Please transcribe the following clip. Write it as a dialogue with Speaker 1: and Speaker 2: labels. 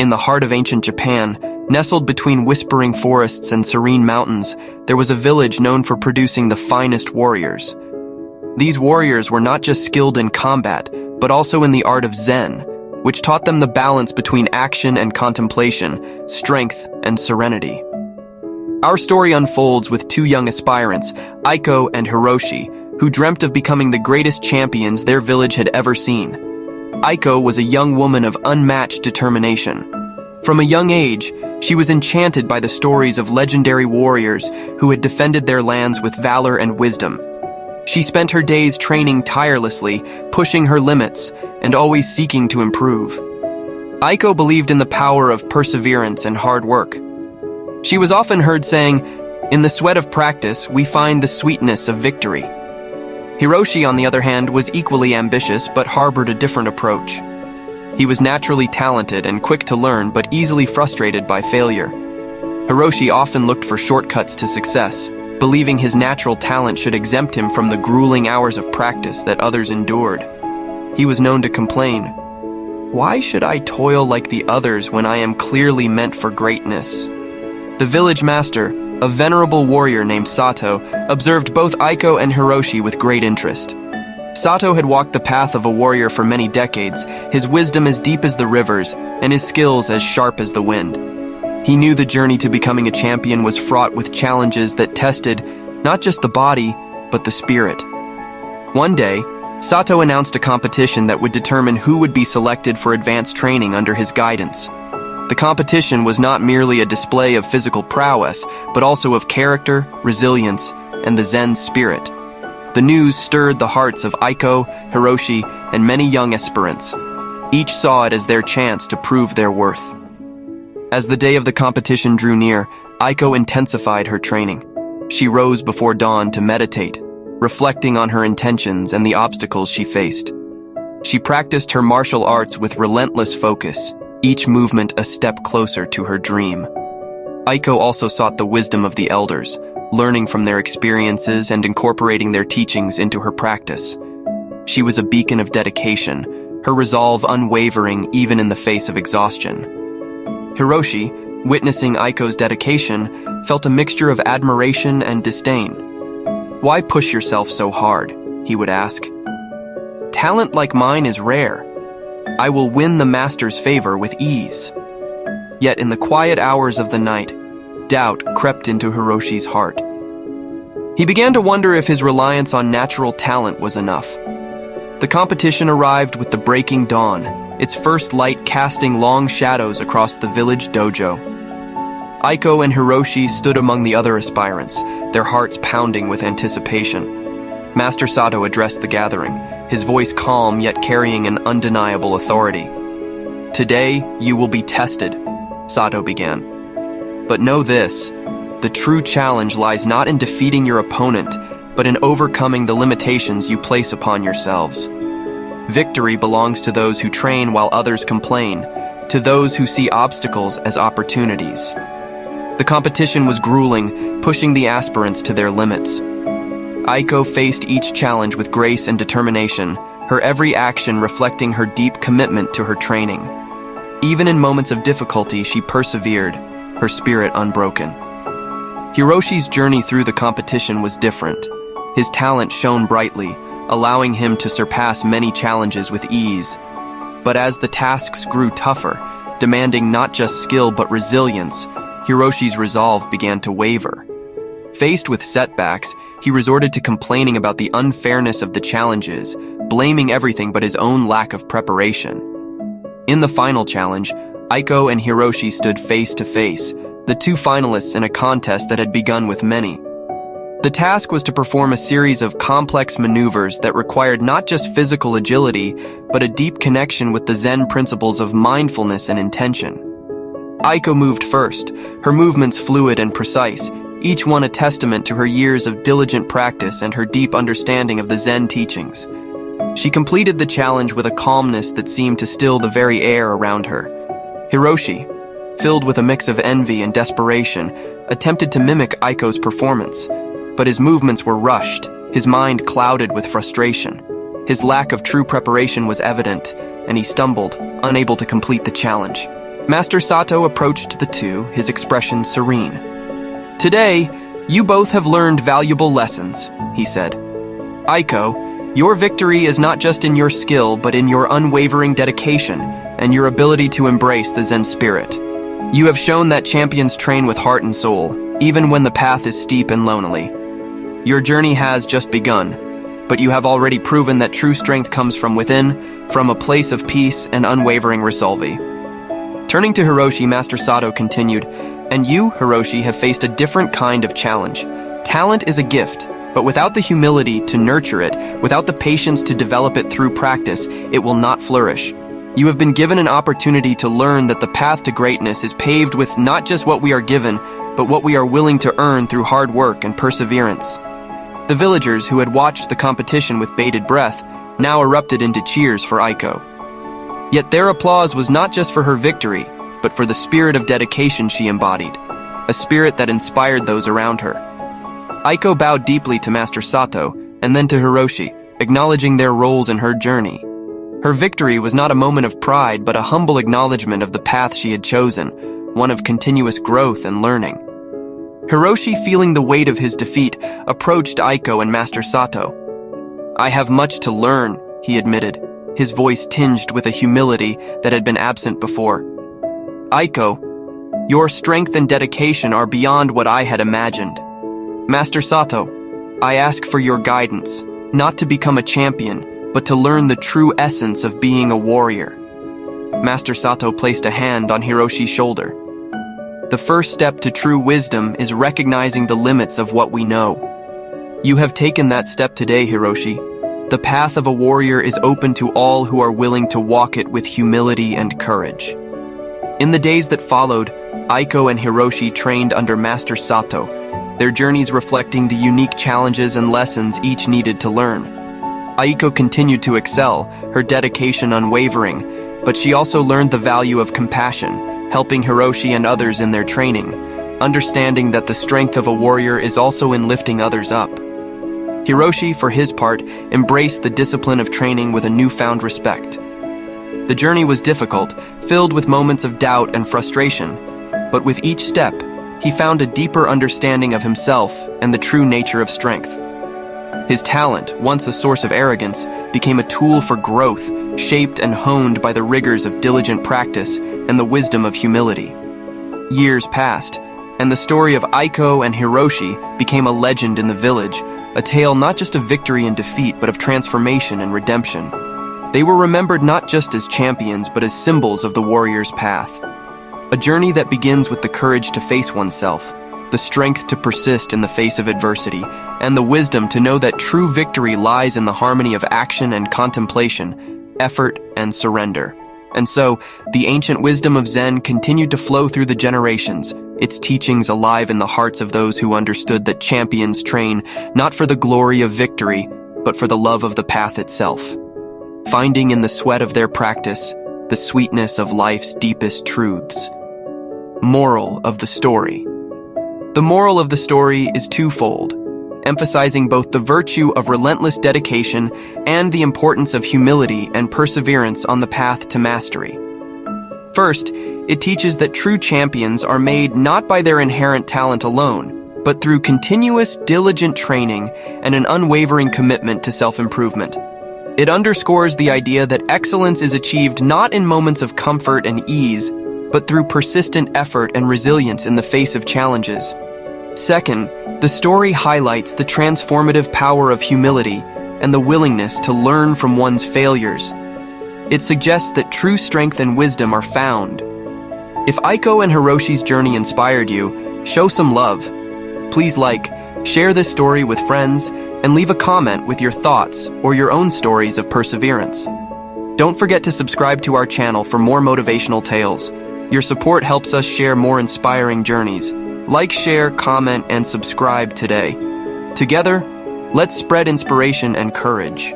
Speaker 1: In the heart of ancient Japan, nestled between whispering forests and serene mountains, there was a village known for producing the finest warriors. These warriors were not just skilled in combat, but also in the art of Zen, which taught them the balance between action and contemplation, strength and serenity. Our story unfolds with two young aspirants, Aiko and Hiroshi, who dreamt of becoming the greatest champions their village had ever seen. Aiko was a young woman of unmatched determination. From a young age, she was enchanted by the stories of legendary warriors who had defended their lands with valor and wisdom. She spent her days training tirelessly, pushing her limits, and always seeking to improve. Aiko believed in the power of perseverance and hard work. She was often heard saying, "In the sweat of practice, we find the sweetness of victory." Hiroshi, on the other hand, was equally ambitious but harbored a different approach. He was naturally talented and quick to learn but easily frustrated by failure. Hiroshi often looked for shortcuts to success, believing his natural talent should exempt him from the grueling hours of practice that others endured. He was known to complain, "Why should I toil like the others when I am clearly meant for greatness?" The village master, a venerable warrior named Sato, observed both Aiko and Hiroshi with great interest. Sato had walked the path of a warrior for many decades, his wisdom as deep as the rivers, and his skills as sharp as the wind. He knew the journey to becoming a champion was fraught with challenges that tested not just the body, but the spirit. One day, Sato announced a competition that would determine who would be selected for advanced training under his guidance. The competition was not merely a display of physical prowess, but also of character, resilience, and the Zen spirit. The news stirred the hearts of Aiko, Hiroshi, and many young aspirants. Each saw it as their chance to prove their worth. As the day of the competition drew near, Aiko intensified her training. She rose before dawn to meditate, reflecting on her intentions and the obstacles she faced. She practiced her martial arts with relentless focus, each movement a step closer to her dream. Aiko also sought the wisdom of the elders, learning from their experiences and incorporating their teachings into her practice. She was a beacon of dedication, her resolve unwavering even in the face of exhaustion. Hiroshi, witnessing Aiko's dedication, felt a mixture of admiration and disdain. "Why push yourself so hard?" he would ask. "Talent like mine is rare. I will win the master's favor with ease." Yet in the quiet hours of the night, doubt crept into Hiroshi's heart. He began to wonder if his reliance on natural talent was enough. The competition arrived with the breaking dawn, its first light casting long shadows across the village dojo. Aiko and Hiroshi stood among the other aspirants, their hearts pounding with anticipation. Master Sato addressed the gathering, his voice calm yet carrying an undeniable authority. "Today, you will be tested," Sato began. "But know this, the true challenge lies not in defeating your opponent, but in overcoming the limitations you place upon yourselves. Victory belongs to those who train while others complain, to those who see obstacles as opportunities." The competition was grueling, pushing the aspirants to their limits. Aiko faced each challenge with grace and determination, her every action reflecting her deep commitment to her training. Even in moments of difficulty, she persevered, her spirit unbroken. Hiroshi's journey through the competition was different. His talent shone brightly, allowing him to surpass many challenges with ease. But as the tasks grew tougher, demanding not just skill but resilience, Hiroshi's resolve began to waver. Faced with setbacks, he resorted to complaining about the unfairness of the challenges, blaming everything but his own lack of preparation. In the final challenge, Aiko and Hiroshi stood face to face, the two finalists in a contest that had begun with many. The task was to perform a series of complex maneuvers that required not just physical agility, but a deep connection with the Zen principles of mindfulness and intention. Aiko moved first, her movements fluid and precise, each one a testament to her years of diligent practice and her deep understanding of the Zen teachings. She completed the challenge with a calmness that seemed to still the very air around her. Hiroshi, filled with a mix of envy and desperation, attempted to mimic Aiko's performance, but his movements were rushed, his mind clouded with frustration. His lack of true preparation was evident, and he stumbled, unable to complete the challenge. Master Sato approached the two, his expression serene. "Today, you both have learned valuable lessons," he said. "Aiko, your victory is not just in your skill, but in your unwavering dedication and your ability to embrace the Zen spirit. You have shown that champions train with heart and soul, even when the path is steep and lonely. Your journey has just begun, but you have already proven that true strength comes from within, from a place of peace and unwavering resolve." Turning to Hiroshi, Master Sato continued, "And you, Hiroshi, have faced a different kind of challenge. Talent is a gift, but without the humility to nurture it, without the patience to develop it through practice, it will not flourish. You have been given an opportunity to learn that the path to greatness is paved with not just what we are given, but what we are willing to earn through hard work and perseverance." The villagers who had watched the competition with bated breath now erupted into cheers for Aiko. Yet their applause was not just for her victory, but for the spirit of dedication she embodied, a spirit that inspired those around her. Aiko bowed deeply to Master Sato and then to Hiroshi, acknowledging their roles in her journey. Her victory was not a moment of pride, but a humble acknowledgement of the path she had chosen, one of continuous growth and learning. Hiroshi, feeling the weight of his defeat, approached Aiko and Master Sato. "I have much to learn," he admitted, his voice tinged with a humility that had been absent before. "Aiko, your strength and dedication are beyond what I had imagined. Master Sato, I ask for your guidance, not to become a champion, but to learn the true essence of being a warrior." Master Sato placed a hand on Hiroshi's shoulder. "The first step to true wisdom is recognizing the limits of what we know. You have taken that step today, Hiroshi. The path of a warrior is open to all who are willing to walk it with humility and courage." In the days that followed, Aiko and Hiroshi trained under Master Sato, their journeys reflecting the unique challenges and lessons each needed to learn. Aiko continued to excel, her dedication unwavering, but she also learned the value of compassion, helping Hiroshi and others in their training, understanding that the strength of a warrior is also in lifting others up. Hiroshi, for his part, embraced the discipline of training with a newfound respect. The journey was difficult, filled with moments of doubt and frustration, but with each step, he found a deeper understanding of himself and the true nature of strength. His talent, once a source of arrogance, became a tool for growth, shaped and honed by the rigors of diligent practice and the wisdom of humility. Years passed, and the story of Aiko and Hiroshi became a legend in the village, a tale not just of victory and defeat, but of transformation and redemption. They were remembered not just as champions, but as symbols of the warrior's path. A journey that begins with the courage to face oneself, the strength to persist in the face of adversity, and the wisdom to know that true victory lies in the harmony of action and contemplation, effort and surrender. And so, the ancient wisdom of Zen continued to flow through the generations, its teachings alive in the hearts of those who understood that champions train not for the glory of victory, but for the love of the path itself, finding in the sweat of their practice the sweetness of life's deepest truths. Moral of the story. The moral of the story is twofold, emphasizing both the virtue of relentless dedication and the importance of humility and perseverance on the path to mastery. First, it teaches that true champions are made not by their inherent talent alone, but through continuous, diligent training and an unwavering commitment to self-improvement. It underscores the idea that excellence is achieved not in moments of comfort and ease, but through persistent effort and resilience in the face of challenges. Second, the story highlights the transformative power of humility and the willingness to learn from one's failures. It suggests that true strength and wisdom are found. If Aiko and Hiroshi's journey inspired you, show some love. Please share this story with friends, and leave a comment with your thoughts or your own stories of perseverance. Don't forget to subscribe to our channel for more motivational tales. Your support helps us share more inspiring journeys. Like, share, comment, and subscribe today. Together, let's spread inspiration and courage.